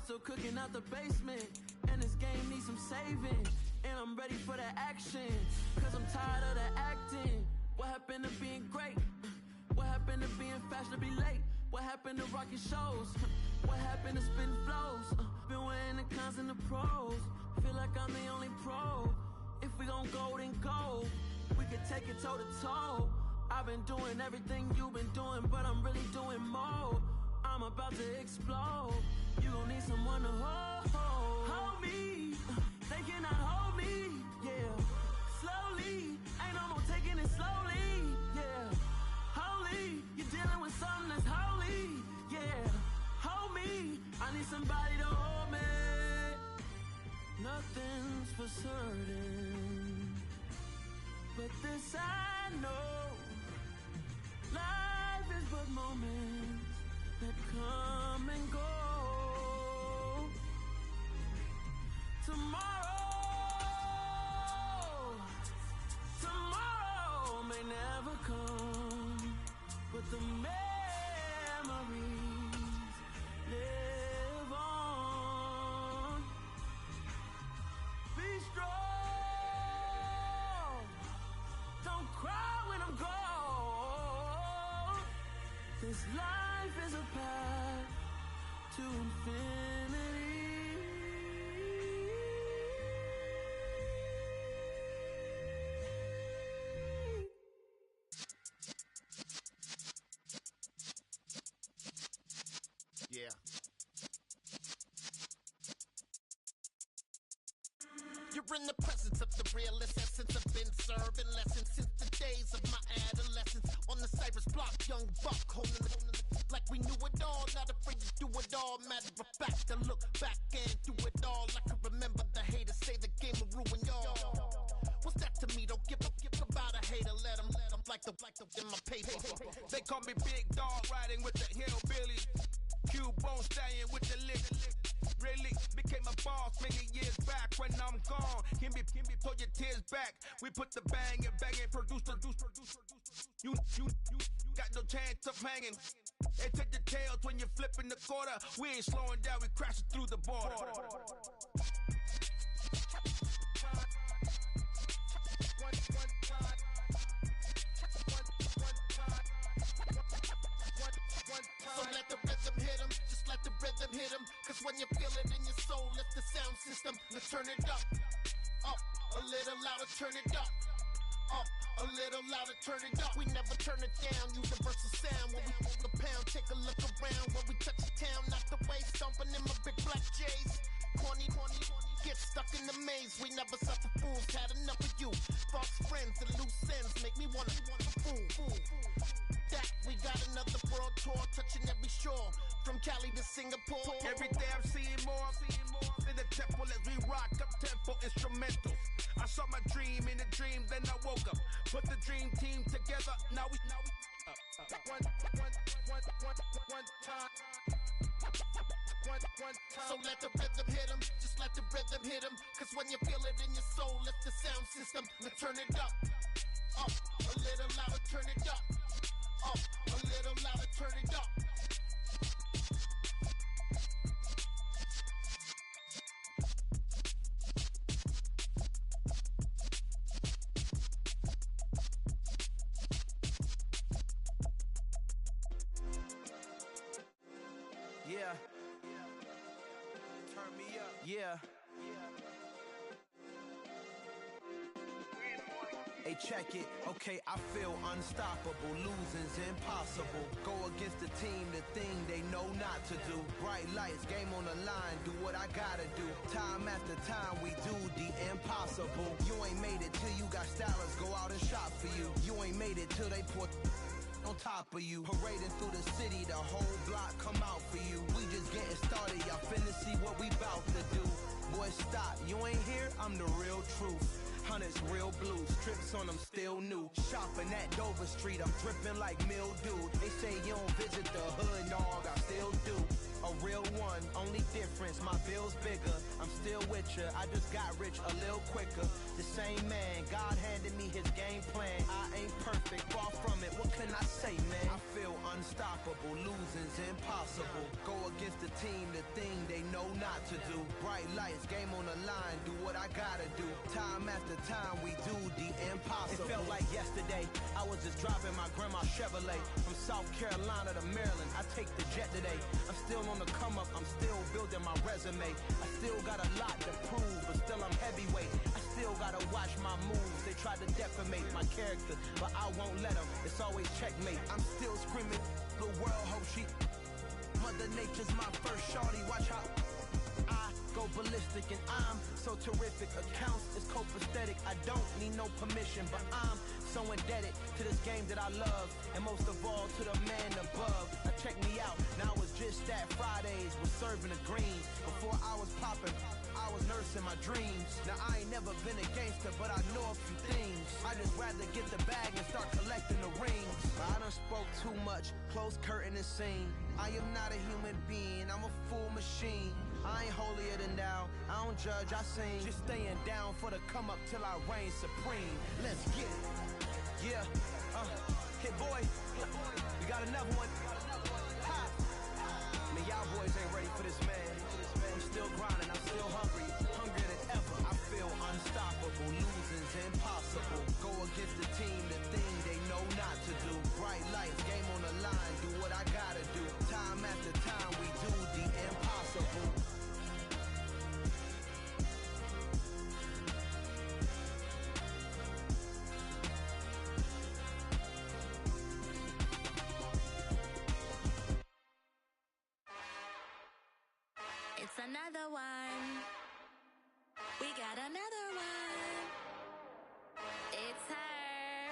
still cooking out the basement, and this game needs some saving. And I'm ready for the action, cause I'm tired of the acting. What happened to being great? What happened to being fashionably late? What happened to rocking shows? What happened to spitting flows? Been weighing the cons and the pros. Feel like I'm the only pro. If we gon' go, then go. We can take it toe to toe. I've been doing everything you've been doing, but I'm really doing more. I'm about to explode. You gon' need someone to hold me. They cannot hold me, yeah. Slowly, ain't no more taking it slowly, yeah. Holy, you're dealing with something that's holy, yeah. Hold me, I need somebody to hold me. Nothing's for certain, but this I know. Life is but moments that come and go. Tomorrow may never come, but the memories live on. Be strong, don't cry when I'm gone. This life is a path to infinity. Yeah. You're in the presence of the realest essence. I've been serving lessons since the days of my adolescence. On the Cypress block, young buck, holding it like we knew it all. Not afraid to do it all. Matter of fact, I look back and do it all. I can remember the haters say the game will ruin y'all. What's that to me? Don't give about a hater. Let them like the in my paper. They call me Big Dog, riding with the hillbillies. Q-Bone stallion with the lick. Really became a boss many years back. When I'm gone, can be pull your tears back. We put the bang and produce. You got no chance of hanging. They take the tails when you're flipping the quarter. We ain't slowing down, we crashing through the border. So let the rhythm hit him, just let the rhythm hit him. Cause when you feel it in your soul, lift the sound system, let's turn it up. Up, a little louder, turn it up. Up, a little louder, turn it up. We never turn it down, universal sound. When we move the pound, take a look around. When we touch the town, not the way, stomping in my big black J's. Corny, get stuck in the maze. We never suffer fools, had enough of you. False friends and loose ends make me wanna fool. That we got another world tour, touching every shore, from Cali to Singapore. Every day I'm seeing more in the temple as we rock up tempo instrumentals. I saw my dream in a dream, then I woke up. Put the dream team together, now we one time. So let the rhythm hit him, just let the rhythm hit him. Cause when you feel it in your soul, lift the sound system, let's turn it up. Up, a little louder, turn it up. Up, a little louder, turn it up. Yeah. Turn me up. Yeah. Hey, check it. Okay, I feel unstoppable. Losing's impossible. Go against the team, the thing they know not to do. Bright lights, game on the line. Do what I gotta do. Time after time, we do the impossible. You ain't made it till you got stylers go out and shop for you. You ain't made it till they pour on top of you. Parading through the city, the whole block come out for you. We just getting started, y'all finna see what we bout to do. Boy, stop, you ain't here, I'm the real truth. Hunters, real blue, strips on them still new. Shopping at Dover Street, I'm dripping like mildew. They say you don't visit the hood, dog, I still do. A real one, only difference, my bill's bigger. I'm still with ya, I just got rich a little quicker. The same man, God handed me his game plan. I ain't perfect, far from it, what can I say, man? I feel unstoppable, losing's impossible. Go against the team, the thing they know not to do. Bright lights, game on the line, do what I gotta do. Time after time, we do the impossible. It felt like yesterday, I was just driving my grandma's Chevrolet from South Carolina to Maryland. I take the jet today. I'm still on the come up, I'm still building my resume. I still got a lot to prove, but still I'm heavyweight. I still gotta watch my moves. They tried to defamate my character, but I won't let them. It's always checkmate. I'm still screaming, the world hope she. Mother Nature's my first shorty. Watch how I go ballistic, and I'm so terrific. Accounts is copacetic. I don't need no permission, but I'm so indebted to this game that I love, and most of all to the man above. Now check me out. Now it's just that Fridays was serving the green. Before I was popping, I was nursing my dreams. Now I ain't never been a gangster, but I know a few things. I just rather get the bag and start collecting the rings. I done spoke too much, close curtain and scene. I am not a human being, I'm a full machine. I ain't holier than thou, I don't judge, I sing. Just staying down for the come up till I reign supreme. Let's get it. Yeah, hit boy, we got another one. Ha! Man, y'all boys ain't ready for this, man. I'm still grinding, I'm still hungry, hungrier than ever. I feel unstoppable, losing's impossible. Go against the team, the thing they know not to do. Bright lights, game on the line, do what I gotta do. Time after time, we do the impossible. It's another one. We got another one. It's her.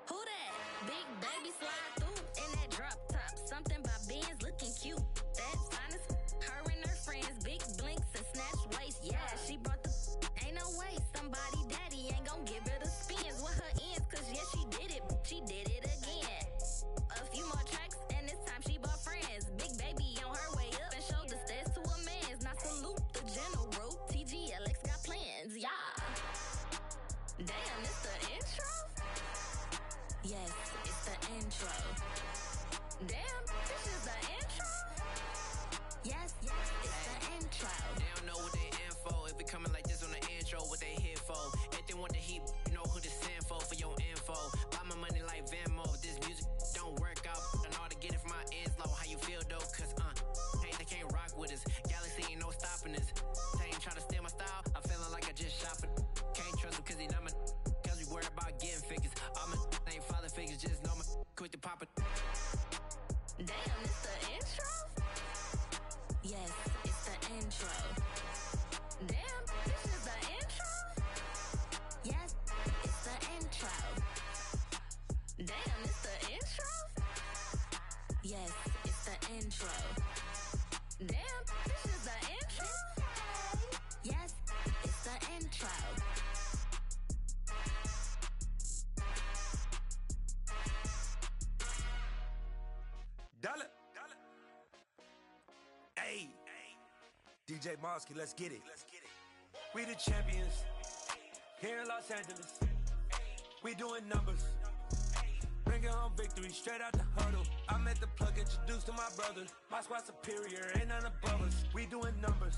Who that? Big baby slide through in that drop top. Something by Benz looking cute. That's honest. Her and her friends, big blinks and snatch waist. Yeah, she brought the. Ain't no way somebody daddy ain't gon' give her the spins with her ends. Cause yeah, she did it. She did it again. A few more tracks and this time she bought friends. Big baby on her way up and showed the stairs to a man's. Now salute the general. TGLX got plans, yeah. Damn, it's the intro? Yes, it's the intro. Damn, this is the intro? Yes, it's the intro. They don't know what they in for. If we coming like this on the intro, what they here for? If they want the heat, you know who to send for your info. Buy my money like Venmo. If this music don't work out, I know how to get it from my ends low. How you feel though? Cause hey, they can't rock with us. Galaxy ain't no stopping us. They ain't trying to steal my style. I'm feeling like I just shot for. Can't trust him cause he not my. Cause we worried about getting figures. All my ain't father figures, just know my quick to pop it. Damn, it's the intro? Yes, it's the intro. Damn, this is the intro? Yes, it's the intro. Damn, it's the intro? Yes, it's the intro. Damn, this is the intro? Yes, it's the intro. Dollar. Hey, DJ Mosky, let's get it. We the champions here in Los Angeles. We doing numbers. Bringing home victory straight out the huddle. I met the plug, introduced to my brother. My squad superior, ain't none above us. We doing numbers.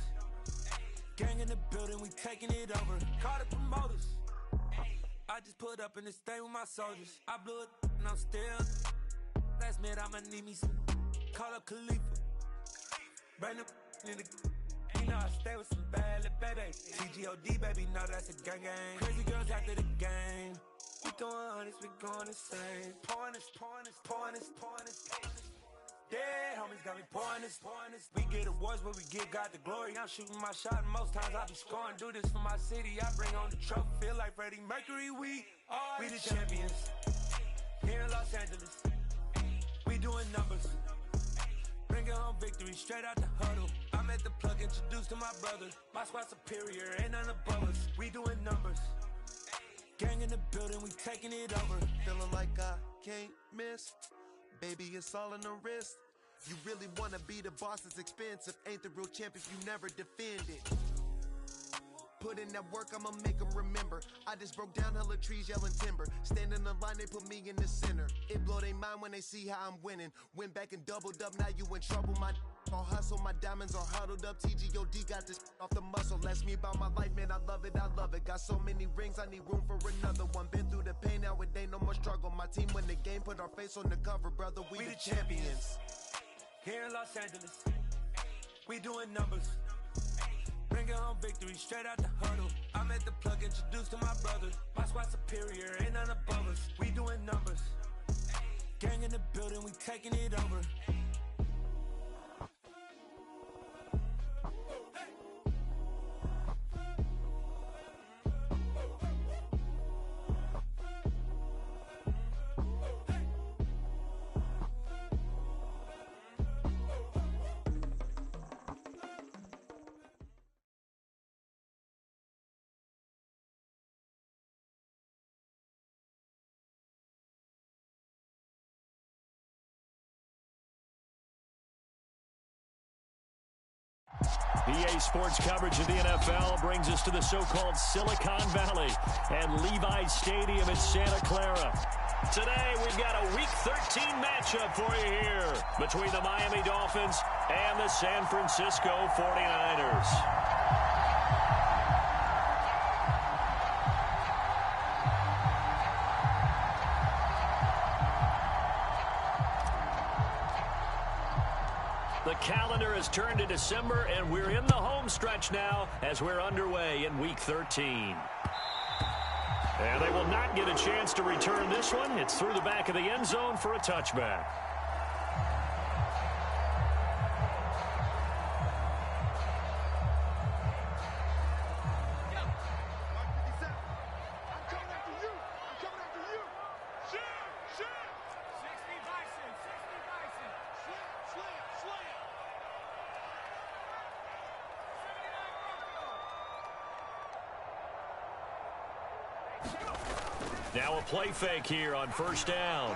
Gang in the building, we taking it over. Call the promoters. I just put up in this thing with my soldiers. I blew it and I'm still. Last minute I'ma need me some. Call up Khalifa. Bring the in the. You know I stay with some bad little baby. TGOD baby, know that's a gang gang. Crazy girls after the game. We throwing hundreds, we going insane. Pouring this. Dead homies got me pouring this. We get awards where we give God the glory. I'm shooting my shot and most times I be scoring. Do this for my city, I bring on the trophy. Feel like Freddie Mercury, we the champions. Here in Los Angeles, we doing numbers. Bringing home victory straight out the huddle. I met the plug, introduced to my brother. My squad superior, ain't none above us. We doing numbers. Gang in the building, we taking it over. Feeling like I can't miss. Baby, it's all in the wrist. You really wanna be the boss, it's expensive. Ain't the real champ if you never defend it. Put in that work, I'ma make them remember. I just broke down hella trees, yelling timber. Stand in the line, they put me in the center. It blow their mind when they see how I'm winning. Went back and doubled up, now you in trouble, my I'll hustle, my diamonds are huddled up. TGOD got this off the muscle. That's me about my life, man. I love it, I love it. Got so many rings, I need room for another one. Been through the pain, now it ain't no more struggle. My team win the game, put our face on the cover, brother. We the champions. Here in Los Angeles, we doing numbers. Bringing home victory straight out the huddle. I'm at the plug, introduced to my brothers. My squad superior, ain't none above us. We doing numbers. Gang in the building, we taking it over. EA Sports coverage of the NFL brings us to the so-called Silicon Valley and Levi's Stadium in Santa Clara. Today, we've got a Week 13 matchup for you here between the Miami Dolphins and the San Francisco 49ers. The calendar has turned to December, and we're in the home stretch now as we're underway in Week 13. And they will not get a chance to return this one. It's through the back of the end zone for a touchback. Now a play fake here on first down.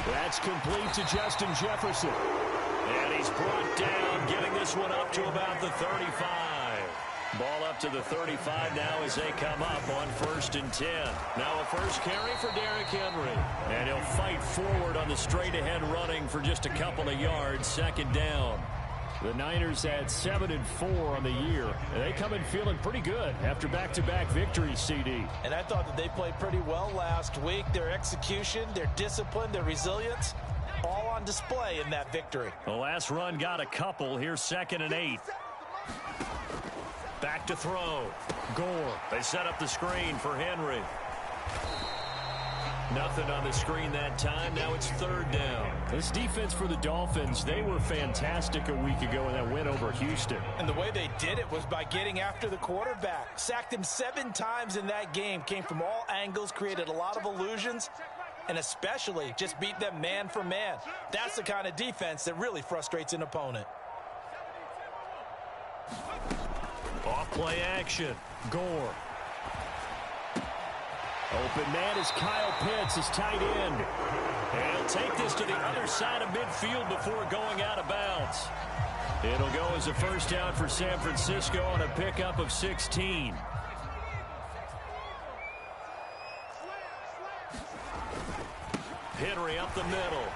That's complete to Justin Jefferson. And he's brought down, getting this one up to about the 35. Ball up to the 35 now as they come up on 1st and 10. Now a first carry for Derrick Henry. And he'll fight forward on the straight-ahead running for just a couple of yards, 2nd down. The Niners had 7-4 on the year. And they come in feeling pretty good after back-to-back victories, CD. And I thought that they played pretty well last week. Their execution, their discipline, their resilience, all on display in that victory. The last run got a couple. Here's 2nd and 8. Back to throw. Gore. They set up the screen for Henry. Nothing on the screen that time. Now it's 3rd down. This defense for the Dolphins, they were fantastic a week ago in that win over Houston. And the way they did it was by getting after the quarterback. Sacked him 7 times in that game. Came from all angles, created a lot of illusions, and especially just beat them man for man. That's the kind of defense that really frustrates an opponent. Off play action. Gore. Open man is Kyle Pitts, his tight end. And he'll take this to the other side of midfield before going out of bounds. It'll go as a first down for San Francisco on a pickup of 16. Henry up the middle.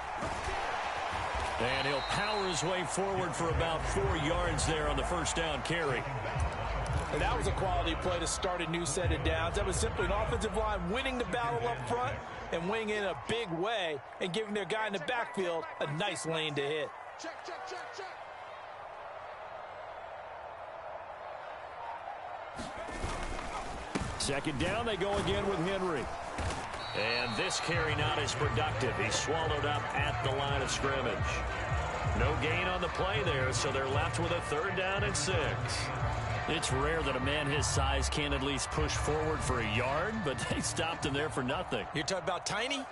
And he'll power his way forward for about 4 yards there on the first down carry. And that was a quality play to start a new set of downs. That was simply an offensive line winning the battle up front and winning in a big way and giving their guy in the backfield a nice lane to hit. Check, check, check, check. Second down, they go again with Henry. And this carry not as productive. He's swallowed up at the line of scrimmage. No gain on the play there, so they're left with a 3rd down and 6. It's rare that a man his size can at least push forward for a yard, but they stopped him there for nothing. You're talking about Tiny?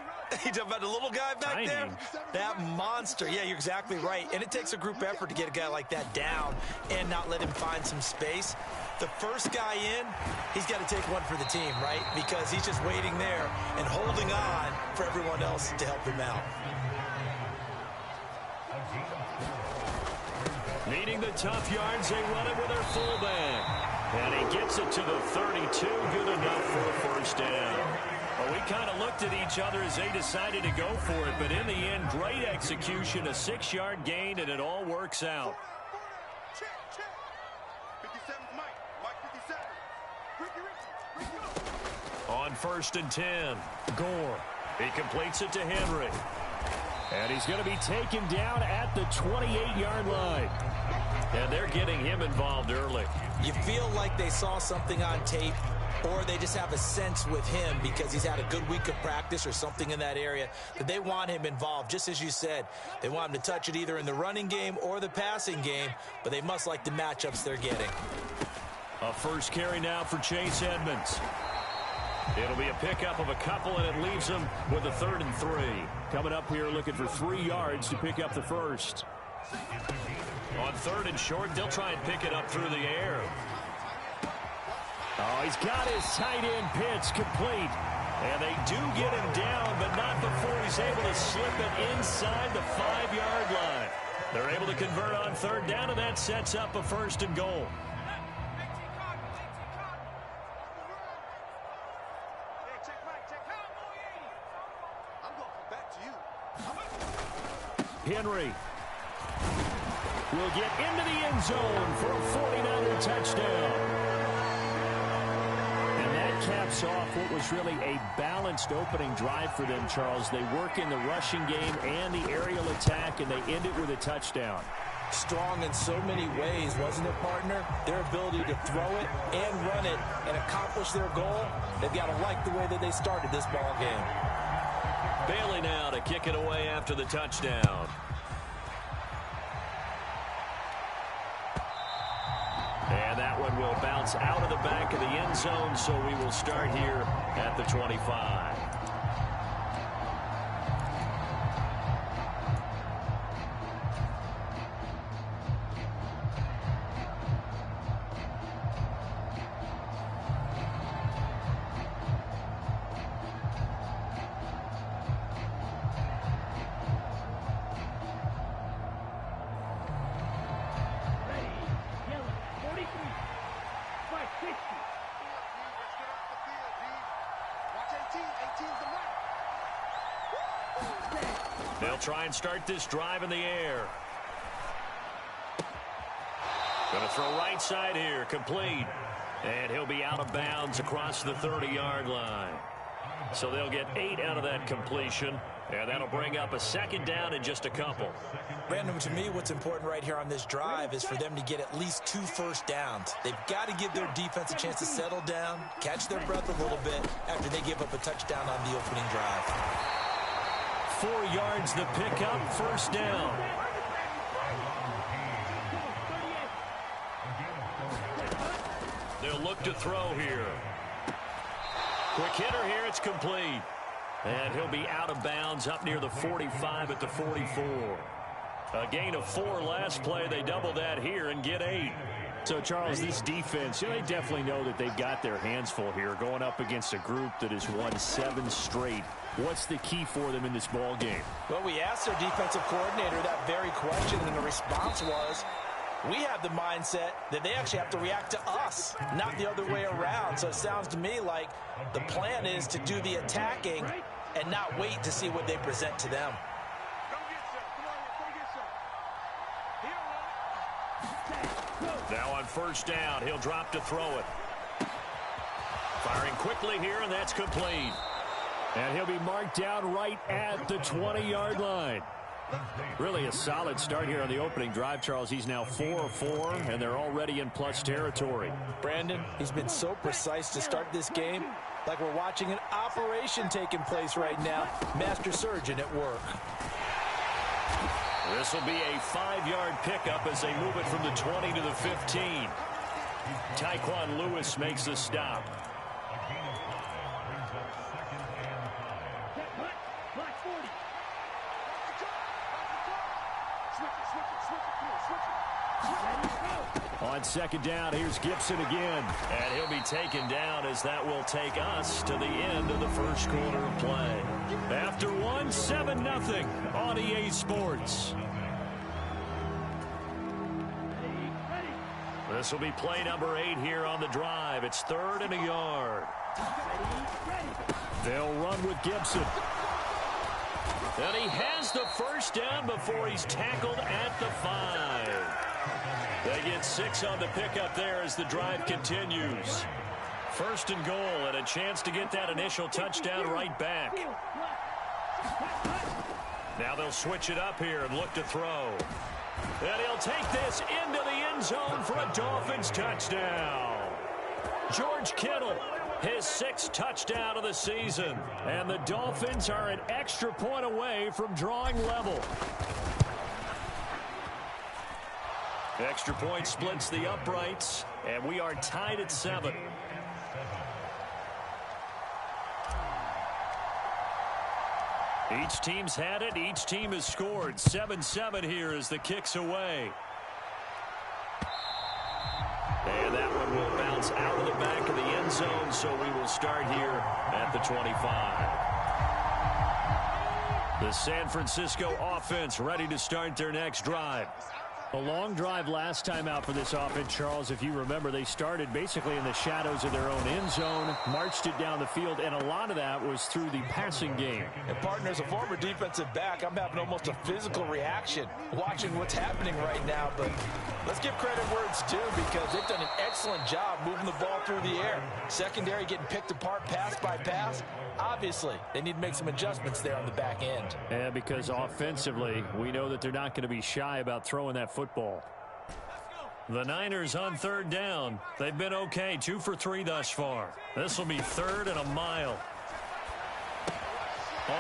You're talking about the little guy back there? That monster. Yeah, you're exactly right. And it takes a group effort to get a guy like that down and not let him find some space. The first guy in, he's got to take one for the team, right? Because he's just waiting there and holding on for everyone else to help him out. Needing the tough yards, they run it with their fullback. And he gets it to the 32, good enough for a first down. Well, we kind of looked at each other as they decided to go for it, but in the end, great execution, a 6-yard gain, and it all works out. On 1st and 10, Gore. He completes it to Henry. And he's going to be taken down at the 28-yard line. And they're getting him involved early. You feel like they saw something on tape, or they just have a sense with him because he's had a good week of practice or something in that area that they want him involved. Just as you said, they want him to touch it either in the running game or the passing game, but they must like the matchups they're getting. A first carry now for Chase Edmonds. It'll be a pickup of a couple, and it leaves them with a 3rd and 3. Coming up here looking for 3 yards to pick up the first. On 3rd and short, they'll try and pick it up through the air. Oh, he's got his tight end pitch complete. And they do get him down, but not before he's able to slip it inside the 5-yard line. They're able to convert on 3rd down, and that sets up a 1st and goal. Henry will get into the end zone for a 49er touchdown. And that caps off what was really a balanced opening drive for them, Charles. They work in the rushing game and the aerial attack, and they end it with a touchdown. Strong in so many ways, wasn't it, partner? Their ability to throw it and run it and accomplish their goal, they've got to like the way that they started this ball game. Bailey now to kick it away after the touchdown. And that one will bounce out of the back of the end zone, so we will start here at the 25. They'll try and start this drive in the air. Going to throw right side here, complete. And he'll be out of bounds across the 30-yard line. So they'll get 8 out of that completion. And that'll bring up a 2nd down in just a couple. Brandon, to me, what's important right here on this drive is for them to get at least 2 first downs. They've got to give their defense a chance to settle down, catch their breath a little bit after they give up a touchdown on the opening drive. 4 yards the pickup, 1st down. They'll look to throw here. Quick hitter here, it's complete. And he'll be out of bounds up near the 45 at the 44. A gain of 4 last play. They double that here and get 8. So, Charles, this defense, they definitely know that they've got their hands full here going up against a group that has won 7 straight. What's the key for them in this ball game? Well, we asked their defensive coordinator that very question, and the response was, we have the mindset that they actually have to react to us, not the other way around. So it sounds to me like the plan is to do the attacking and not wait to see what they present to them. Now on 1st down, he'll drop to throw it. Firing quickly here, and that's complete. And he'll be marked down right at the 20-yard line. Really a solid start here on the opening drive, Charles. He's now 4 of 4, and they're already in plus territory. Brandon, he's been so precise to start this game, like we're watching an operation taking place right now. Master surgeon at work. This will be a 5-yard pickup as they move it from the 20 to the 15. Tyquan Lewis makes the stop. On 2nd down, here's Gibson again. And he'll be taken down as that will take us to the end of the first quarter of play. After one, 7-0 on EA Sports. The This will be play number 8 here on the drive. It's 3rd and a yard. They'll run with Gibson. And he has the first down before he's tackled at the 5. They get 6 on the pickup there as the drive continues. 1st and goal, and a chance to get that initial touchdown right back. Now they'll switch it up here and look to throw. And he'll take this into the end zone for a Dolphins touchdown. George Kittle, his 6th touchdown of the season. And the Dolphins are an extra point away from drawing level. Extra point splits the uprights, and we are tied at 7. Each team's had it. Each team has scored. 7-7 here as the kick's away. And that one will bounce out of the back of the end zone, so we will start here at the 25. The San Francisco offense ready to start their next drive. A long drive last time out for this offense, Charles. If you remember, they started basically in the shadows of their own end zone, marched it down the field, and a lot of that was through the passing game. And, partner, as a former defensive back, I'm having almost a physical reaction watching what's happening right now. But let's give credit where it's due, because they've done an excellent job moving the ball through the air. Secondary getting picked apart pass by pass. Obviously, they need to make some adjustments there on the back end. Yeah, because offensively, we know that they're not going to be shy about throwing that football. The Niners on 3rd down. They've been okay, 2 for 3 thus far. This will be 3rd and a mile.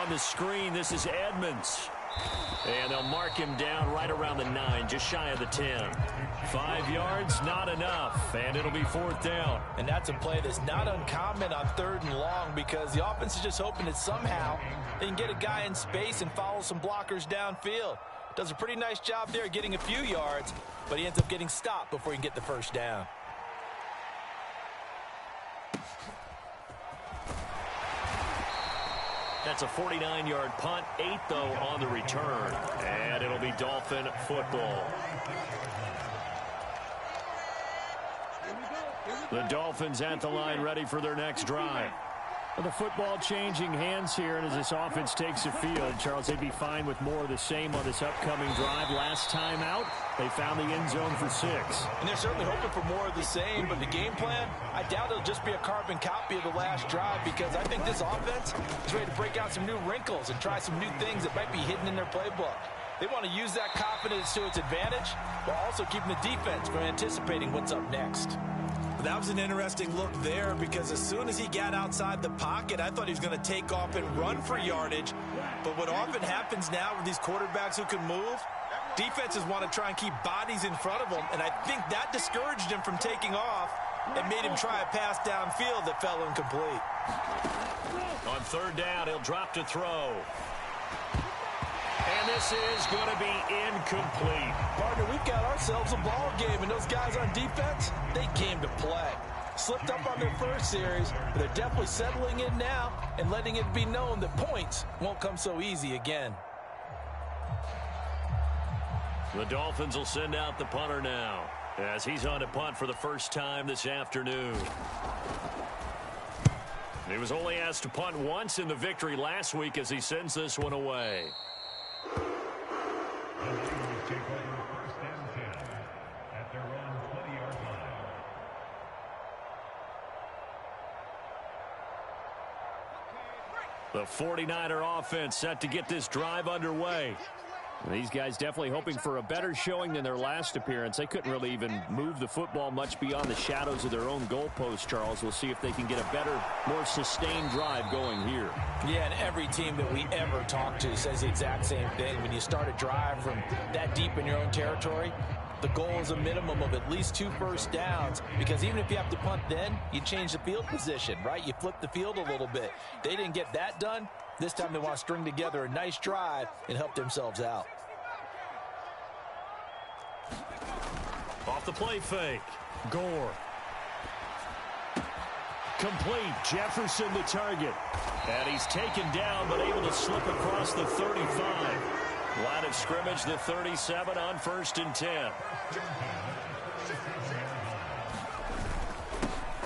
On the screen, this is Edmonds. And they'll mark him down right around the 9, just shy of the 10. 5 yards, not enough, and it'll be 4th down. And that's a play that's not uncommon on 3rd and long, because the offense is just hoping that somehow they can get a guy in space and follow some blockers downfield. Does a pretty nice job there getting a few yards, but he ends up getting stopped before he can get the first down. That's a 49-yard punt, 8 though on the return, and it'll be Dolphin football. The Dolphins at the line, ready for their next drive. Well, the football changing hands here, and as this offense takes the field, Charles, they'd be fine with more of the same on this upcoming drive. Last time out, they found the end zone for 6. And they're certainly hoping for more of the same, but the game plan, I doubt it'll just be a carbon copy of the last drive, because I think this offense is ready to break out some new wrinkles and try some new things that might be hidden in their playbook. They want to use that confidence to its advantage, while also keeping the defense from anticipating what's up next. That was an interesting look there, because as soon as he got outside the pocket, I thought he was going to take off and run for yardage. But what often happens now with these quarterbacks who can move, defenses want to try and keep bodies in front of them, and I think that discouraged him from taking off and made him try a pass downfield that fell incomplete. On 3rd down, he'll drop to throw. And this is going to be incomplete. Partner, we've got ourselves a ball game, and those guys on defense, they came to play. Slipped up on their first series, but they're definitely settling in now and letting it be known that points won't come so easy again. The Dolphins will send out the punter now, as he's on to punt for the first time this afternoon. He was only asked to punt once in the victory last week as he sends this one away. The 49er offense set to get this drive underway. These guys definitely hoping for a better showing than their last appearance. They couldn't really even move the football much beyond the shadows of their own goalpost, Charles. We'll see if they can get a better, more sustained drive going here. Yeah, and every team that we ever talk to says the exact same thing. When you start a drive from that deep in your own territory, the goal is a minimum of at least 2 first downs, because even if you have to punt then, you change the field position, right? You flip the field a little bit. They didn't get that done. This time they want to string together a nice drive and help themselves out. Off the play fake. Gore. Complete. Jefferson the target. And he's taken down, but able to slip across the 35. Line of scrimmage, the 37 on 1st and 10.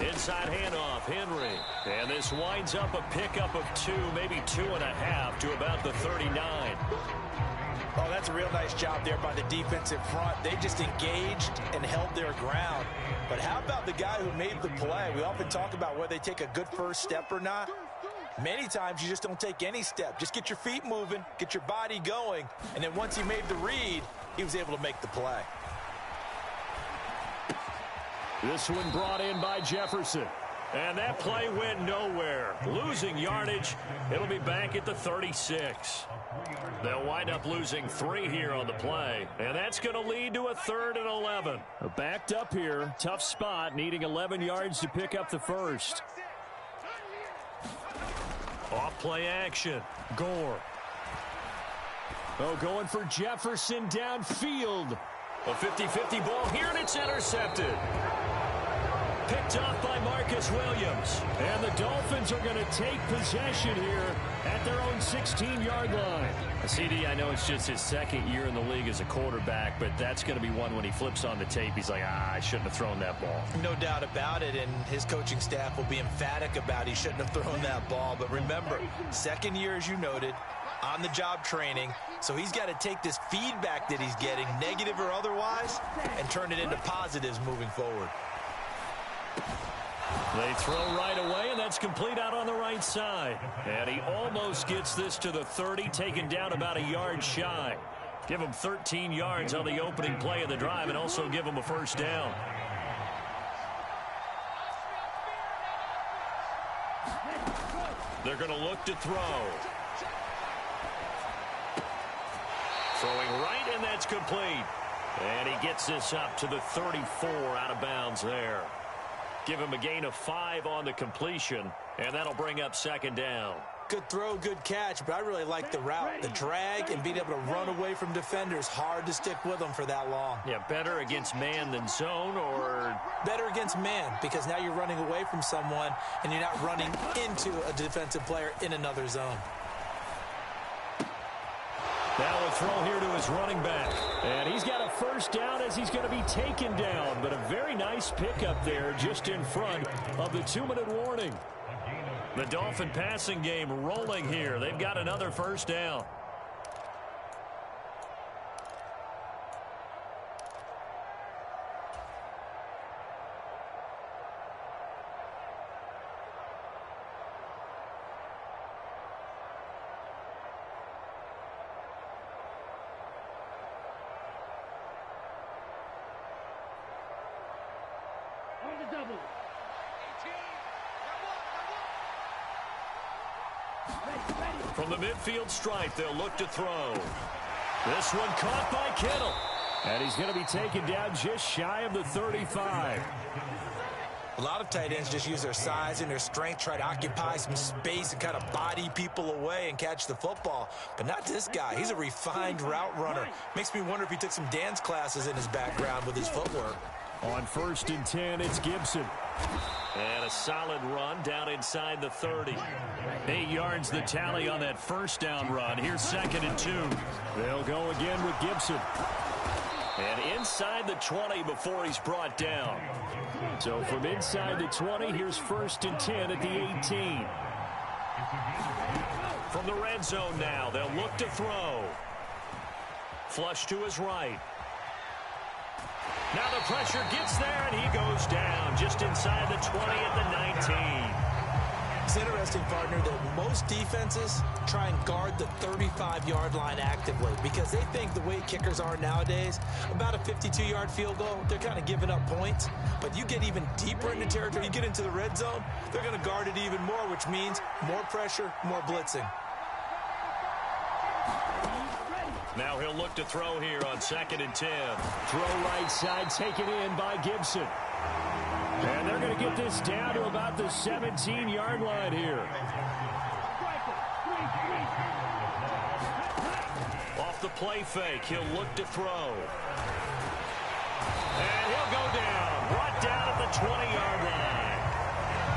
Inside handoff, Henry. And this winds up a pickup of 2, maybe 2.5 to about the 39. Oh, that's a real nice job there by the defensive front. They just engaged and held their ground. But how about the guy who made the play? We often talk about whether they take a good first step or not. Many times you just don't take any step. Just get your feet moving, get your body going, and then once he made the read, he was able to make the play. This one brought in by Jefferson. And that play went nowhere. Losing yardage. It'll be back at the 36. They'll wind up losing 3 here on the play. And that's going to lead to a 3rd and 11. Backed up here. Tough spot. Needing 11 yards to pick up the first. Off play action. Gore. Oh, going for Jefferson downfield. A 50-50 ball here, and it's intercepted. Picked off by Marcus Williams. And the Dolphins are going to take possession here at their own 16-yard line. CD, I know it's just his 2nd year in the league as a quarterback, but that's going to be one when he flips on the tape. He's like, I shouldn't have thrown that ball. No doubt about it, and his coaching staff will be emphatic about he shouldn't have thrown that ball. But remember, 2nd year, as you noted, on-the-job training, so he's got to take this feedback that he's getting, negative or otherwise, and turn it into positives moving forward. They throw right away, and that's complete out on the right side. And he almost gets this to the 30, taken down about a yard shy. Give him 13 yards on the opening play of the drive and also give him a first down. They're going to look to throw. Throwing right, and that's complete. And he gets this up to the 34 out of bounds there. Give him a gain of 5 on the completion, and that'll bring up 2nd down. Good throw, good catch, but I really like the route, the drag, and being able to run away from defenders. Hard to stick with them for that long. Yeah, better against man than zone, or? Better against man, because now you're running away from someone, and you're not running into a defensive player in another zone. Now a throw here to his running back. And he's got a first down as he's going to be taken down. But a very nice pickup there just in front of the 2-minute warning. The Dolphin passing game rolling here. They've got another first down. From the midfield stripe, they'll look to throw. This one caught by Kittle. And he's going to be taken down just shy of the 35. A lot of tight ends just use their size and their strength, try to occupy some space and kind of body people away and catch the football. But not this guy. He's a refined route runner. Makes me wonder if he took some dance classes in his background with his footwork. On 1st and 10, it's Gibson. And a solid run down inside the 30. 8 yards the tally on that first down run. Here's 2nd and 2. They'll go again with Gibson. And inside the 20 before he's brought down. So from inside the 20, here's 1st and 10 at the 18. From the red zone now, they'll look to throw. Flush to his right. Now the pressure gets there, and he goes down just inside the 20 at the 19. It's interesting, partner, that most defenses try and guard the 35-yard line actively because they think the way kickers are nowadays, about a 52-yard field goal, they're kind of giving up points. But you get even deeper into territory, you get into the red zone, they're going to guard it even more, which means more pressure, more blitzing. Now he'll look to throw here on 2nd and 10. Throw right side taken in by Gibson. And they're going to get this down to about the 17-yard line here. Off the play fake, he'll look to throw. And he'll go down. Brought down at the 20-yard line.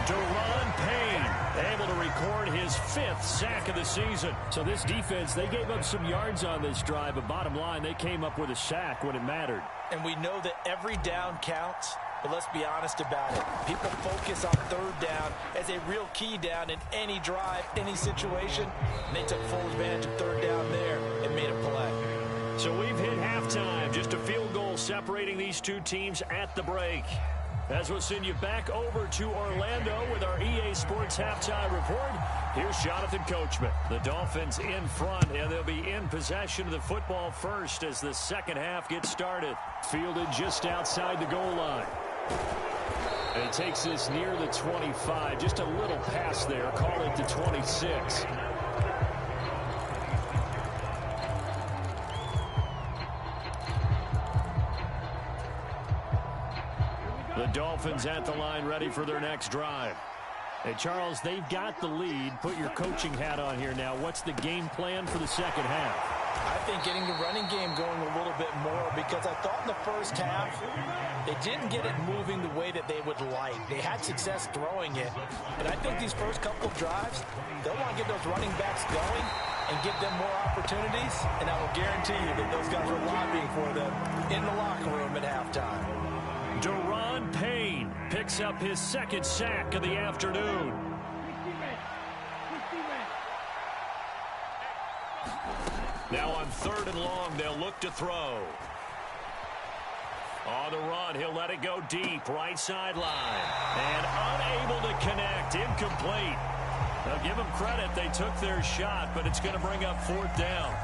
Deron Payne able to record his 5th sack of the season. So this defense, they gave up some yards on this drive, but bottom line, they came up with a sack when it mattered. And we know that every down counts. But let's be honest about it. People focus on third down as a real key down in any drive, any situation. And they took full advantage of third down there and made a play. So we've hit halftime. Just a field goal separating these two teams at the break. As we'll send you back over to Orlando with our EA Sports Halftime Report, here's Jonathan Coachman. The Dolphins in front, and they'll be in possession of the football first as the second half gets started. Fielded just outside the goal line. And it takes this near the 25. Just a little pass there. Call it the 26. The Dolphins at the line, ready for their next drive. Hey, Charles, they've got the lead. Put your coaching hat on here now. What's the game plan for the second half? I think getting the running game going a little bit more, because I thought in the first half they didn't get it moving the way that they would like. They had success throwing it, but I think these first couple of drives, they'll want to get those running backs going and give them more opportunities, and I will guarantee you that those guys are lobbying for them in the locker room at halftime. Deron Payne picks up his second sack of the afternoon. Now on 3rd and long, they'll look to throw. On the run, he'll let it go deep, right sideline. And unable to connect, incomplete. Now give them credit, they took their shot, but it's going to bring up 4th down.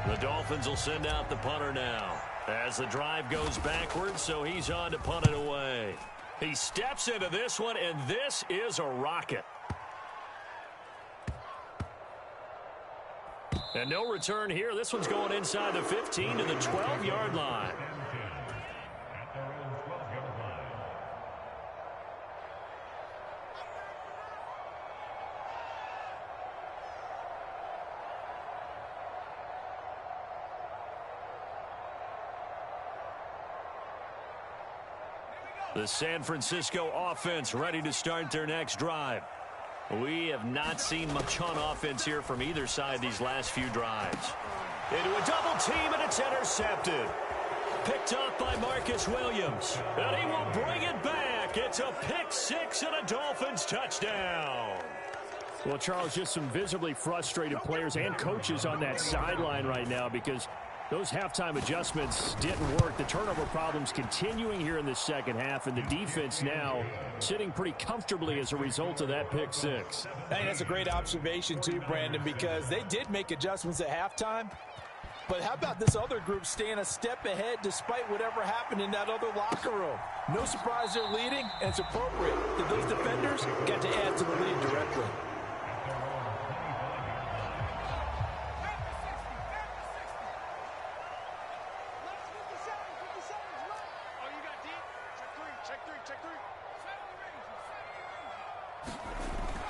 The Dolphins will send out the punter now. As the drive goes backwards, so he's on to punt it away. He steps into this one, and this is a rocket. And no return here. This one's going inside the 15 to the 12-yard line. The San Francisco offense ready to start their next drive. We have not seen much on offense here from either side these last few drives. Into a double team, and it's intercepted. Picked up by Marcus Williams. And he will bring it back. It's a pick six and a Dolphins touchdown. Well, Charles, just some visibly frustrated players and coaches on that sideline right now because those halftime adjustments didn't work. The turnover problems continuing here in the second half, and the defense now sitting pretty comfortably as a result of that pick six. I think that's a great observation too, Brandon, because they did make adjustments at halftime. But how about this other group staying a step ahead despite whatever happened in that other locker room? No surprise they're leading, and it's appropriate that those defenders got to add to the lead directly.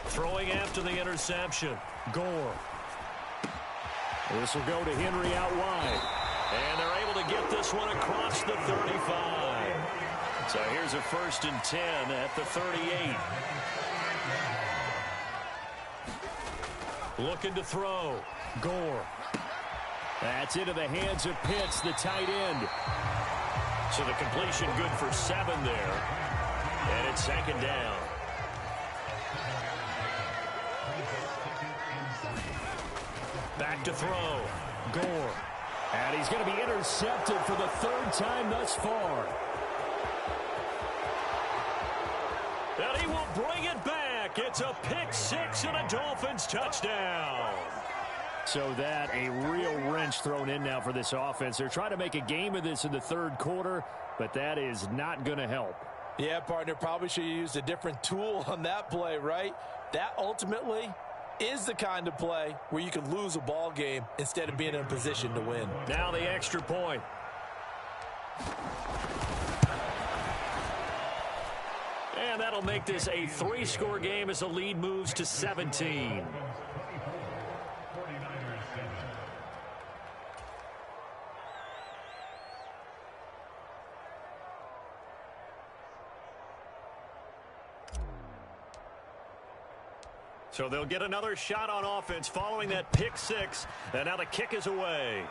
Throwing after the interception, Gore. This will go to Henry out wide. And they're able to get this one across the 35. So here's a 1st and 10 at the 38. Looking to throw, Gore. That's into the hands of Pitts, the tight end. So the completion good for 7 there. And it's 2nd down. Back to throw. Gore. And he's going to be intercepted for the 3rd time thus far. And he will bring it back. It's a pick six and a Dolphins touchdown. So that a real wrench thrown in now for this offense. They're trying to make a game of this in the 3rd quarter, but that is not going to help. Yeah, partner, probably should have used a different tool on that play, right? That ultimately is the kind of play where you can lose a ball game instead of being in a position to win. Now the extra point. And that'll make this a 3-score game as the lead moves to 17. So they'll get another shot on offense following that pick six. And now the kick is away.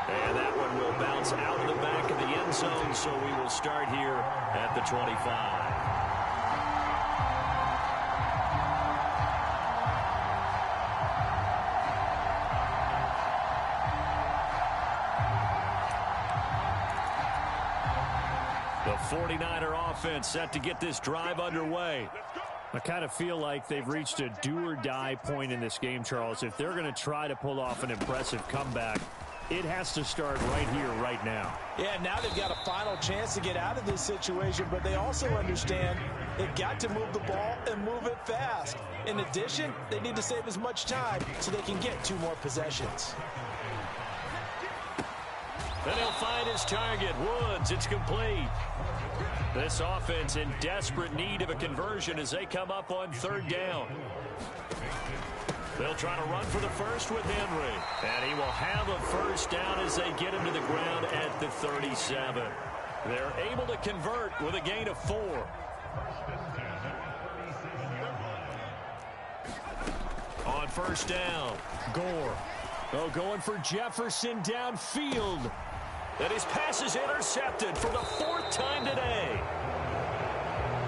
And that one will bounce out of the back of the zone, so we will start here at the 25. The 49er offense set to get this drive underway. I kind of feel like they've reached a do-or-die point in this game, Charles. If they're going to try to pull off an impressive comeback, it has to start right here, right now. Yeah, now they've got a final chance to get out of this situation, but they also understand they've got to move the ball and move it fast. In addition, they need to save as much time so they can get 2 more possessions. Then he'll find his target. Woods, it's complete. This offense in desperate need of a conversion as they come up on 3rd down. They'll try to run for the first with Henry. And he will have a first down as they get him to the ground at the 37. They're able to convert with a gain of 4. On 1st down, Gore. Oh, going for Jefferson downfield. And his pass is intercepted for the 4th time today.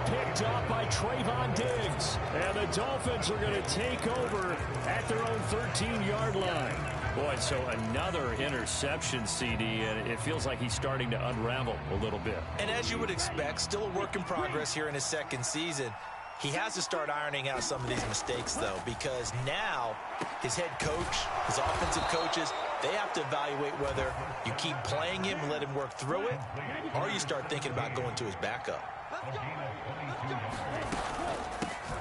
Picked up by Trayvon Diggs. And the Dolphins are going to take over at their own 13-yard line. Boy, so another interception, CD, and it feels like he's starting to unravel a little bit. And as you would expect, still a work in progress here in his 2nd season. He has to start ironing out some of these mistakes, though, because now his head coach, his offensive coaches, they have to evaluate whether you keep playing him and let him work through it, or you start thinking about going to his backup.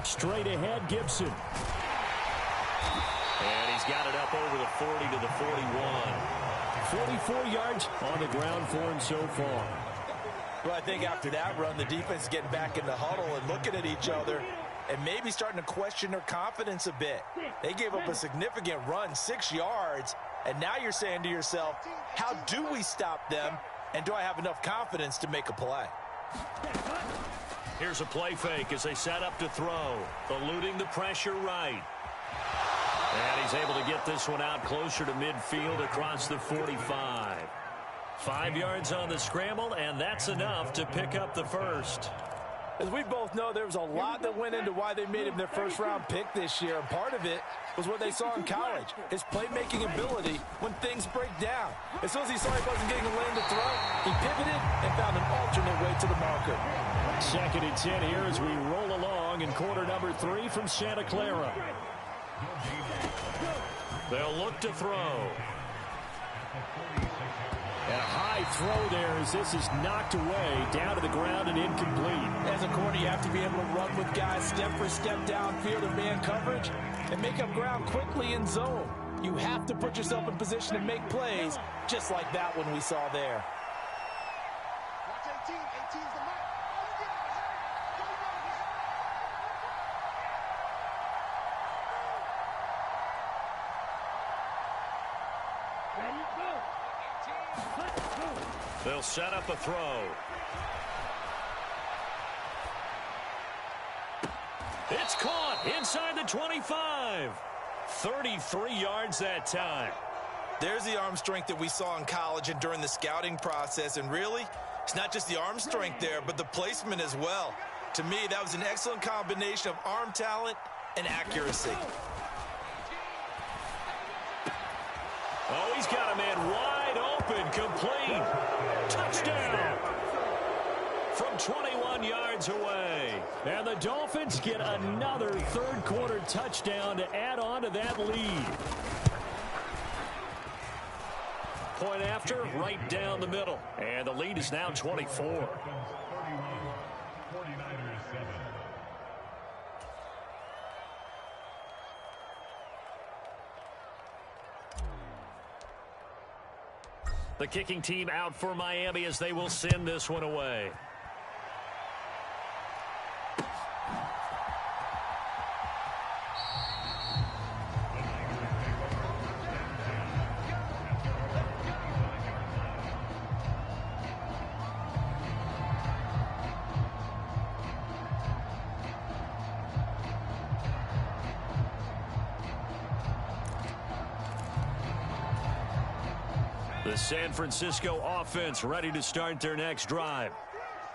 Straight ahead, Gibson. And he's got it up over the 40 to the 41. 44 yards on the ground for him so far. Well, I think after that run, the defense is getting back in the huddle and looking at each other and maybe starting to question their confidence a bit. They gave up a significant run, 6 yards, and now you're saying to yourself, how do we stop them, and do I have enough confidence to make a play? Here's a play fake as they set up to throw, eluding the pressure right. And he's able to get this one out closer to midfield across the 45. 5 yards on the scramble, and that's enough to pick up the first. As we both know, there was a lot that went into why they made him their 1st-round pick this year, and part of it was what they saw in college, his playmaking ability when things break down. As soon as he saw he wasn't getting a lane to throw, he pivoted and found an alternate way to the marker. 2nd and 10 here as we roll along in quarter number 3 from Santa Clara. They'll look to throw. And a high throw there as this is knocked away, down to the ground and incomplete. As a corner, you have to be able to run with guys step for step downfield in man coverage and make up ground quickly in zone. You have to put yourself in position to make plays, just like that one we saw there. They'll set up a throw. It's caught inside the 25. 33 yards that time. There's the arm strength that we saw in college and during the scouting process. And really, it's not just the arm strength there, but the placement as well. To me, that was an excellent combination of arm talent and accuracy. Oh, he's got a man wide open, complete. Touchdown from 21 yards away. And the Dolphins get another 3rd quarter touchdown to add on to that lead. Point after, right down the middle. And the lead is now 24. The kicking team out for Miami as they will send this one away. The San Francisco offense ready to start their next drive.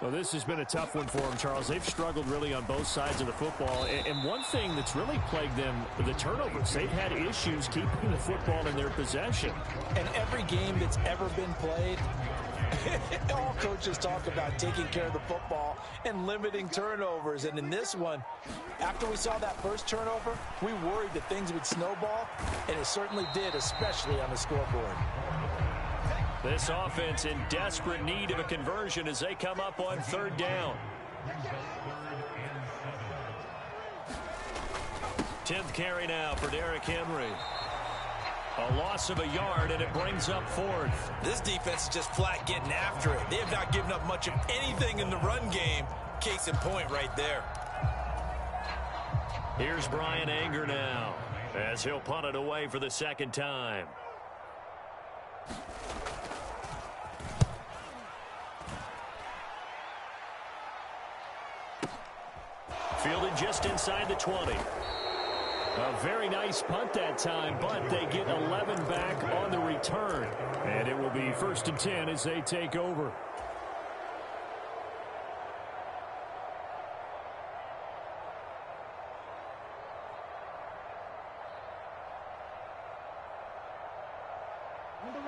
Well, this has been a tough one for them, Charles. They've struggled really on both sides of the football. And one thing that's really plagued them, the turnovers. They've had issues keeping the football in their possession. And every game that's ever been played, all coaches talk about taking care of the football and limiting turnovers. And in this one, after we saw that first turnover, we worried that things would snowball, and it certainly did, especially on the scoreboard. This offense in desperate need of a conversion as they come up on third down. 10th carry now for Derrick Henry. A loss of a yard, and it brings up fourth. This defense is just flat getting after it. They have not given up much of anything in the run game. Case in point right there. Here's Brian Anger now as he'll punt it away for the second time. Fielded just inside the 20. A very nice punt that time, but they get 11 back on the return. And it will be 1st and 10 as they take over.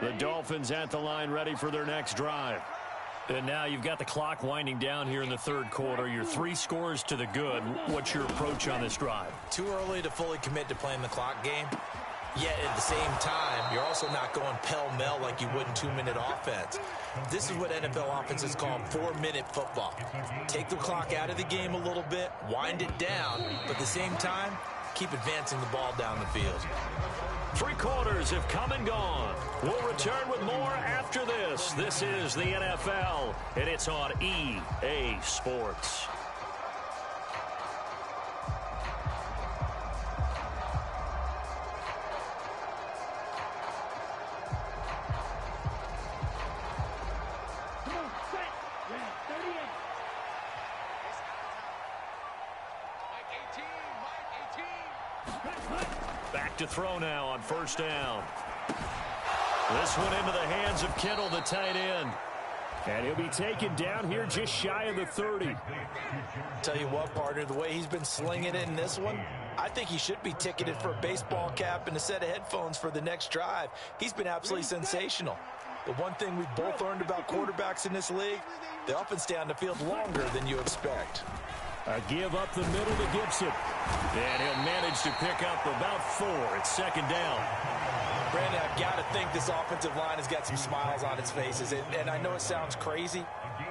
The Dolphins at the line ready for their next drive. And now you've got the clock winding down here in the third quarter. You're 3 scores to the good. What's your approach on this drive? Too early to fully commit to playing the clock game. Yet at the same time, you're also not going pell-mell like you would in 2-minute offense. This is what NFL offenses call 4-minute football. Take the clock out of the game a little bit, wind it down, but at the same time, keep advancing the ball down the field. 3 quarters have come and gone. We'll return with more after this. This is the NFL, and it's on EA Sports. To throw now on first down. This one into the hands of Kittle, the tight end. And he'll be taken down here just shy of the 30. Tell you what, partner, the way he's been slinging it in this one, I think he should be ticketed for a baseball cap and a set of headphones for the next drive. He's been absolutely sensational. The one thing we've both learned about quarterbacks in this league, they often stay on the field longer than you expect. A give up the middle to Gibson. And he'll manage to pick up about 4. It's second down. Brandon, I've got to think this offensive line has got some smiles on its faces. And I know it sounds crazy,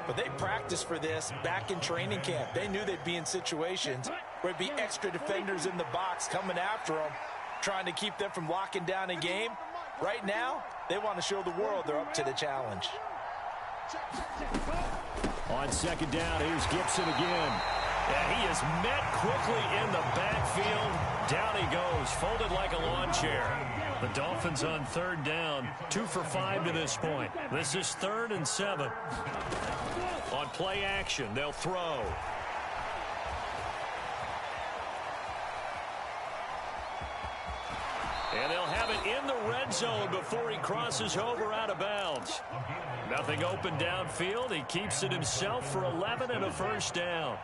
but they practiced for this back in training camp. They knew they'd be in situations where there'd be extra defenders in the box coming after them, trying to keep them from locking down a game. Right now, they want to show the world they're up to the challenge. On second down, here's Gibson again. And he is met quickly in the backfield. Down he goes, folded like a lawn chair. The Dolphins on third down, 2 for 5 to this point. This is 3rd and 7. On play action, they'll throw. And they'll have it in the red zone before he crosses over out of bounds. Nothing open downfield. He keeps it himself for 11 and a first down.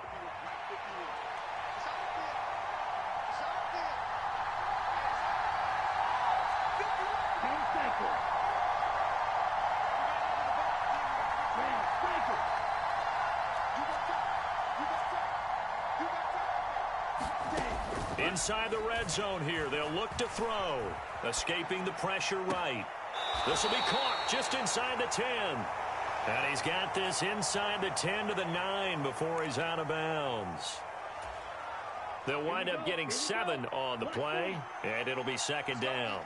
Inside the red zone here, they'll look to throw. Escaping the pressure right. This will be caught just inside the 10. And he's got this inside the 10 to the 9 before he's out of bounds. They'll wind up getting 7 on the play, and it'll be second down.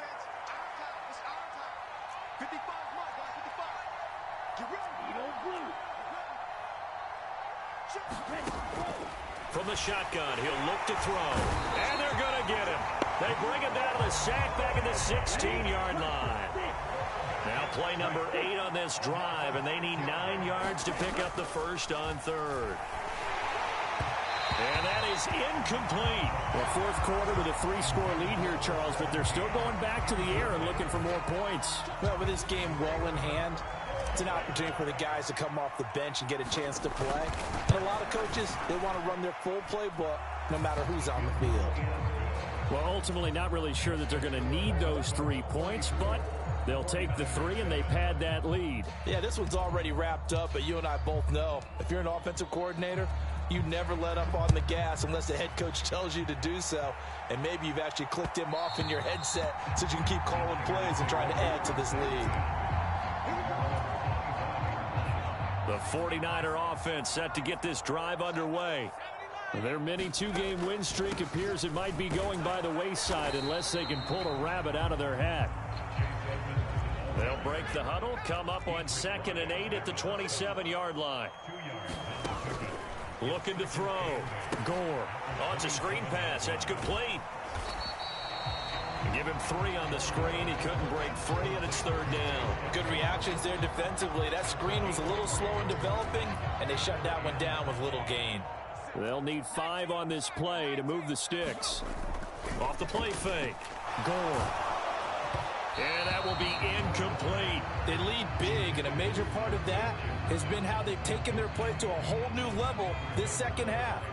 From the shotgun, he'll look to throw. And they're going to get him. They bring him down to the sack back at the 16-yard line. Now play number 8 on this drive, and they need 9 yards to pick up the first on third. And that is incomplete. Well, fourth quarter with a 3-score lead here, Charles, but they're still going back to the air and looking for more points. Well, with this game well in hand, it's an opportunity for the guys to come off the bench and get a chance to play. And a lot of coaches, they want to run their full playbook no matter who's on the field. Well, ultimately not really sure that they're going to need those 3 points, but they'll take the 3 and they pad that lead. Yeah, this one's already wrapped up, but you and I both know if you're an offensive coordinator, you never let up on the gas unless the head coach tells you to do so. And maybe you've actually clicked him off in your headset so you can keep calling plays and trying to add to this lead. The 49er offense set to get this drive underway. Their mini 2-game win streak appears it might be going by the wayside unless they can pull a rabbit out of their hat. They'll break the huddle, come up on 2nd and 8 at the 27-yard line. Looking to throw. Gore. Oh, it's a screen pass. That's complete. Give him 3 on the screen. He couldn't break free, and it's 3rd down. Good reactions there defensively. That screen was a little slow in developing, and they shut that one down with little gain. They'll need 5 on this play to move the sticks. Off the play fake. Gore. And that will be incomplete. They lead big, and a major part of that has been how they've taken their play to a whole new level this second half.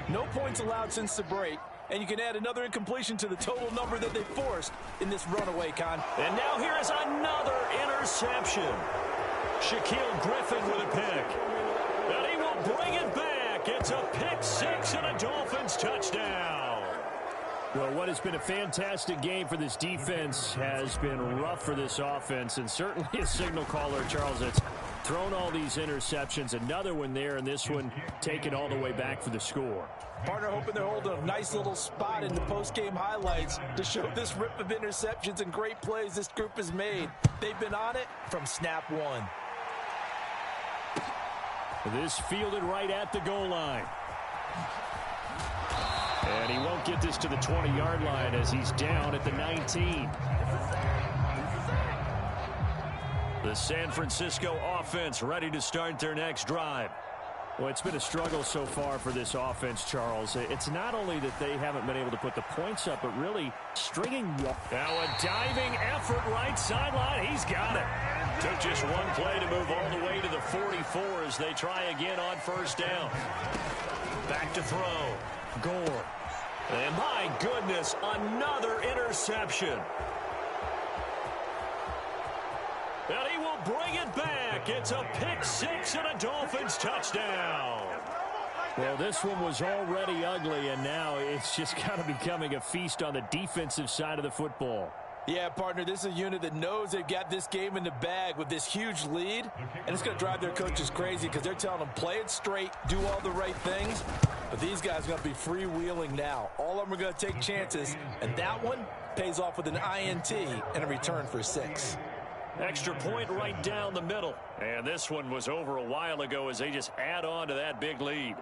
No points allowed since the break, and you can add another incompletion to the total number that they forced in this runaway, Con. And now here is another interception. Shaquille Griffin with a pick. And he will bring it back. It's a pick 6 and a Dolphins touchdown. Well, what has been a fantastic game for this defense has been rough for this offense, and certainly a signal caller, Charles, that's thrown all these interceptions. Another one there, and this one taken all the way back for the score. Partner hoping they're holding a nice little spot in the post-game highlights to show this rip of interceptions and great plays this group has made. They've been on it from snap one. This fielded right at the goal line. And he won't get this to the 20-yard line as he's down at the 19. The San Francisco offense ready to start their next drive. Well, it's been a struggle so far for this offense, Charles. It's not only that they haven't been able to put the points up, but really stringing. Now a diving effort right sideline. He's got it. Took just one play to move all the way to the 44 as they try again on 1st down. Back to throw. Gore. And my goodness, another interception. And he will bring it back. It's a pick 6 and a Dolphins touchdown. Well, this one was already ugly, and now it's just kind of becoming a feast on the defensive side of the football. Yeah, partner, this is a unit that knows they've got this game in the bag with this huge lead, and it's going to drive their coaches crazy because they're telling them play it straight, do all the right things, but these guys are going to be freewheeling now. All of them are going to take chances, and that one pays off with an INT and a return for 6. Extra point right down the middle. And this one was over a while ago as they just add on to that big lead.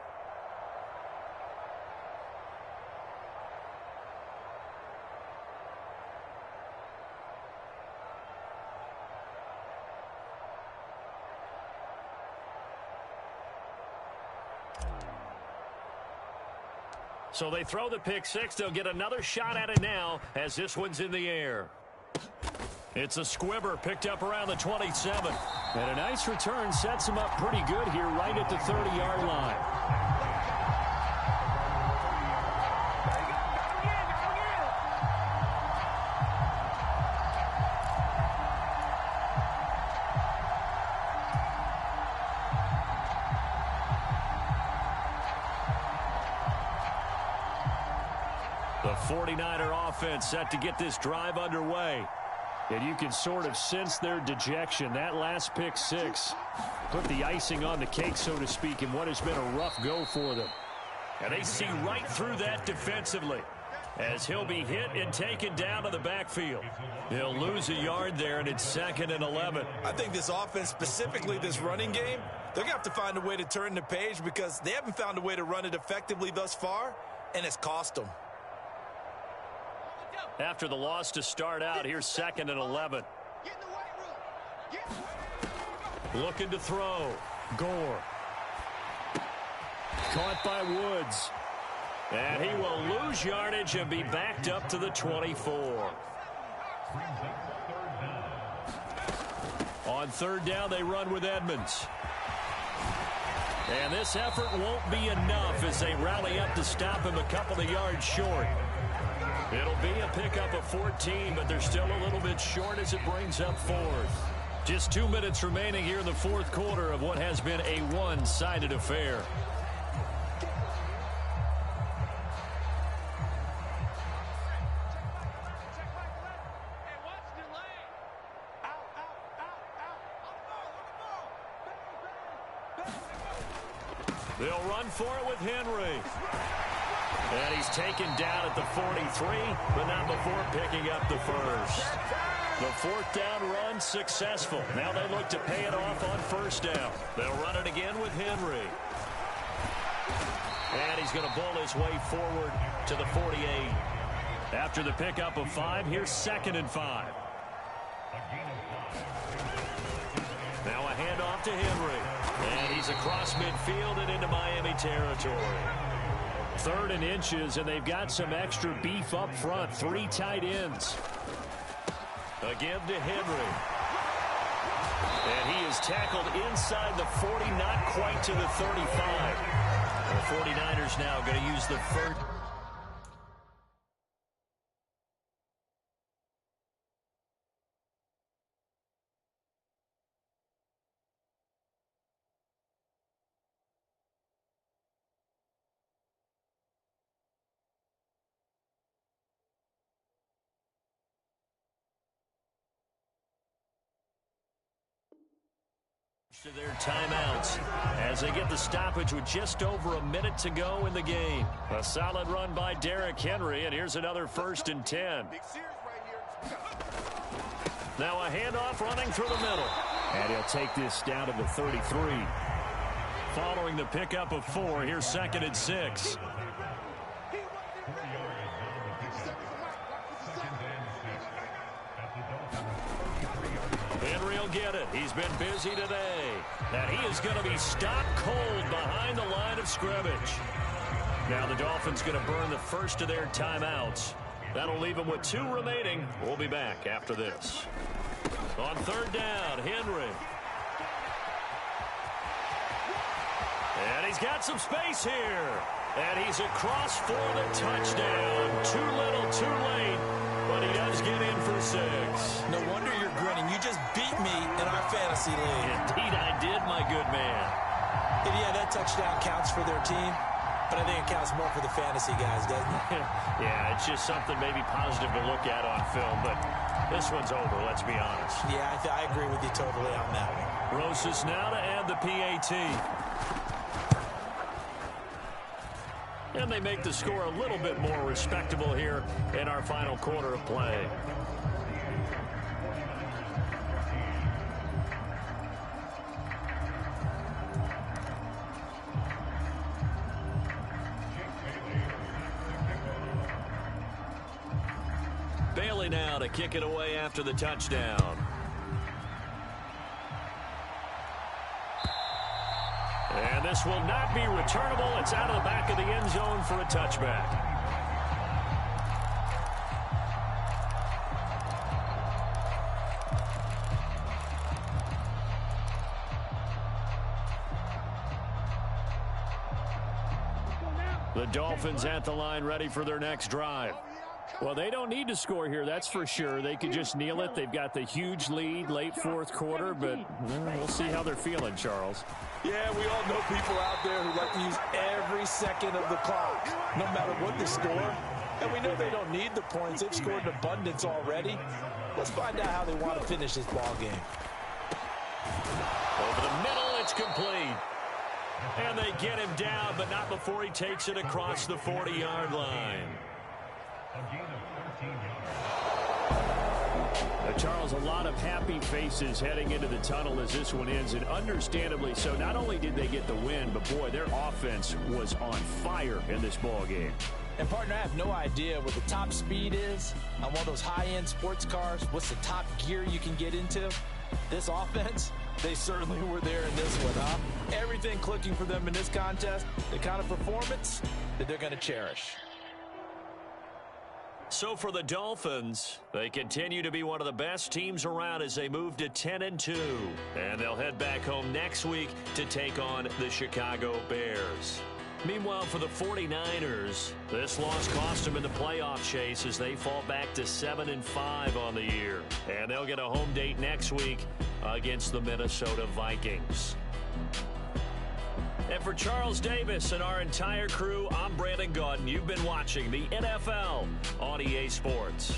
So they throw the pick 6. They'll get another shot at it now as this one's in the air. It's a squibber picked up around the 27. And a nice return sets him up pretty good here right at the 30-yard line. The 49er offense set to get this drive underway. And you can sort of sense their dejection. That last pick 6 put the icing on the cake, so to speak, in what has been a rough go for them. And they see right through that defensively as he'll be hit and taken down to the backfield. He'll lose a yard there, and it's 2nd and 11. I think this offense, specifically this running game, they're going to have to find a way to turn the page because they haven't found a way to run it effectively thus far, and it's cost them. After the loss to start out, here's 2nd and 11. Looking to throw. Gore. Caught by Woods. And he will lose yardage and be backed up to the 24. On third down, they run with Edmonds. And this effort won't be enough as they rally up to stop him a couple of yards short. It'll be a pickup of 14, but they're still a little bit short as it brings up fourth. Just 2 minutes remaining here in the fourth quarter of what has been a one-sided affair. They'll run for it with Henry. And he's taken down at the 43, but not before picking up the first. The fourth down run successful. Now they look to pay it off on first down. They'll run it again with Henry. And he's going to bull his way forward to the 48. After the pickup of 5, here's 2nd and 5. Now a handoff to Henry. And he's across midfield and into Miami territory. 3rd and inches, and they've got some extra beef up front. 3 tight ends. Again to Henry. And he is tackled inside the 40, not quite to the 35. The 49ers now going to use the first. To their timeouts as they get the stoppage with just over a minute to go in the game. A solid run by Derrick Henry, and here's another 1st and 10. Now a handoff running through the middle. And he'll take this down to the 33. Following the pickup of 4, here's 2nd and 6. Henry will get it. He's been busy today. And he is going to be stopped cold behind the line of scrimmage. Now the Dolphins going to burn the first of their timeouts. That'll leave them with 2 remaining. We'll be back after this. On third down, Henry. And he's got some space here. And he's across for the touchdown. Too little, too late. But he does get in for 6. No wonder you're grinning. You just beat me in our fantasy league. Indeed I did, my good man. And yeah, that touchdown counts for their team. But I think it counts more for the fantasy guys, doesn't it? Yeah, it's just something maybe positive to look at on film. But this one's over, let's be honest. Yeah, I agree with you totally on that one. Rosas now to add the PAT. And they make the score a little bit more respectable here in our final quarter of play. Bailey now to kick it away after the touchdown. And this will not be returnable. It's out of the back of the end zone for a touchback. The Dolphins at the line ready for their next drive. Well, they don't need to score here, that's for sure. They could just kneel it. They've got the huge lead late fourth quarter, but we'll see how they're feeling, Charles. Yeah, we all know people out there who like to use every second of the clock, no matter what the score. And we know they don't need the points. They've scored in abundance already. Let's find out how they want to finish this ball game. Over the middle, it's complete. And they get him down, but not before he takes it across the 40-yard line. Charles, a lot of happy faces heading into the tunnel as this one ends, and understandably so. Not only did they get the win, but boy, their offense was on fire in this ball game. And partner, I have no idea what the top speed is on one of those high-end sports cars. What's the top gear you can get into? This offense, they certainly were there in this one, huh? Everything been clicking for them in this contest, the kind of performance that they're going to cherish. So for the Dolphins, they continue to be one of the best teams around as they move to 10-2. And they'll head back home next week to take on the Chicago Bears. Meanwhile, for the 49ers, this loss cost them in the playoff chase as they fall back to 7-5 on the year. And they'll get a home date next week against the Minnesota Vikings. And for Charles Davis and our entire crew, I'm Brandon Gaudin. You've been watching the NFL on EA Sports.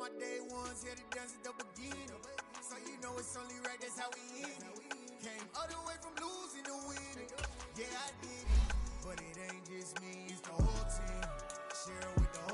My day ones here to dance at the beginning. So you know it's only right, that's how we end it. Came all the way from losing to winning. Yeah, I did it. But it ain't just me, it's the whole team. Share it with the whole